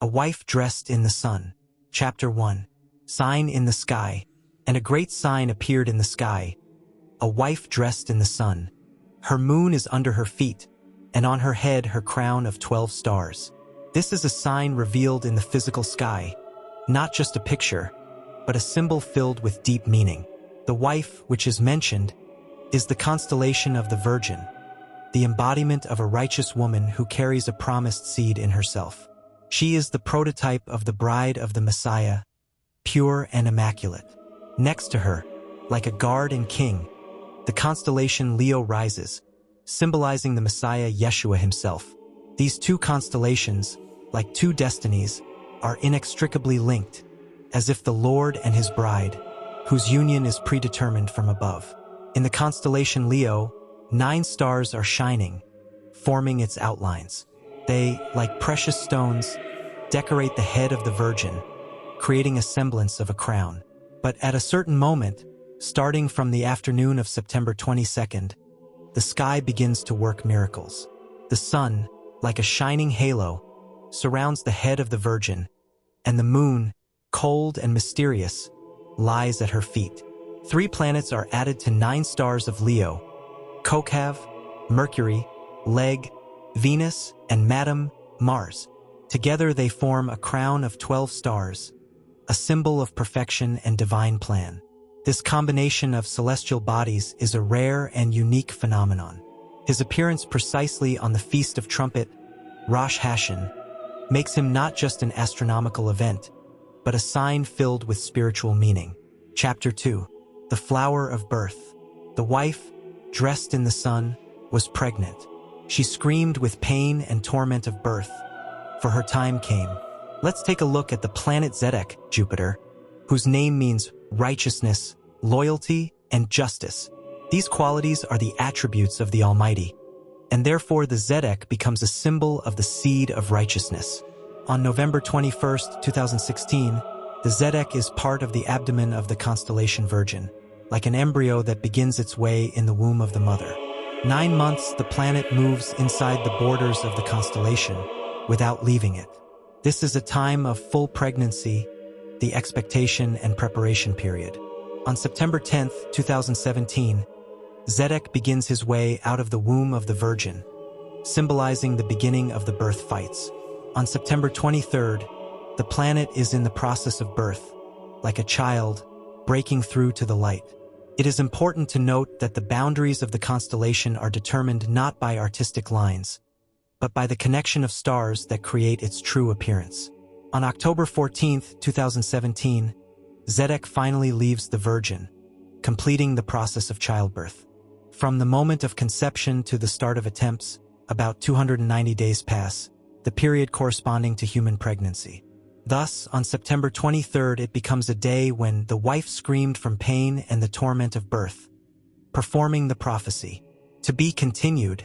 A wife dressed in the sun. Chapter 1. Sign in the sky. And a great sign appeared in the sky. A wife dressed in the sun. Her moon is under her feet, and on her head her crown of 12 stars. This is a sign revealed in the physical sky, not just a picture, but a symbol filled with deep meaning. The wife, which is mentioned, is the constellation of the Virgin, the embodiment of a righteous woman who carries a promised seed in herself. She is the prototype of the bride of the Messiah, pure and immaculate. Next to her, like a guard and king, the constellation Leo rises, symbolizing the Messiah Yeshua himself. These two constellations, like two destinies, are inextricably linked, as if the Lord and his bride, whose union is predetermined from above. In the constellation Leo, 9 stars are shining, forming its outlines. They, like precious stones, decorate the head of the Virgin, creating a semblance of a crown. But at a certain moment, starting from the afternoon of September 22nd, the sky begins to work miracles. The sun, like a shining halo, surrounds the head of the Virgin, and the moon, cold and mysterious, lies at her feet. 3 planets are added to 9 stars of Leo: Kokav, Mercury, Leg, Venus, and Madam, Mars. Together they form a crown of 12 stars, a symbol of perfection and divine plan. This combination of celestial bodies is a rare and unique phenomenon. His appearance precisely on the Feast of Trumpet, Rosh Hashanah, makes him not just an astronomical event, but a sign filled with spiritual meaning. Chapter 2. The Flower of Birth. The wife, dressed in the sun, was pregnant. She screamed with pain and torment of birth, for her time came. Let's take a look at the planet Zedek, Jupiter, whose name means righteousness, loyalty, and justice. These qualities are the attributes of the Almighty, and therefore the Zedek becomes a symbol of the seed of righteousness. On November 21st, 2016, the Zedek is part of the abdomen of the constellation Virgin, like an embryo that begins its way in the womb of the mother. 9 months, the planet moves inside the borders of the constellation without leaving it. This is a time of full pregnancy, the expectation and preparation period. On September 10th, 2017, Zedek begins his way out of the womb of the Virgin, symbolizing the beginning of the birth fights. On September 23rd, the planet is in the process of birth, like a child breaking through to the light. It is important to note that the boundaries of the constellation are determined not by artistic lines, but by the connection of stars that create its true appearance. On October 14th, 2017, Zedek finally leaves the Virgin, completing the process of childbirth. From the moment of conception to the start of attempts, about 290 days pass, the period corresponding to human pregnancy. Thus, on September 23rd, it becomes a day when the wife screamed from pain and the torment of birth, performing the prophecy. To be continued.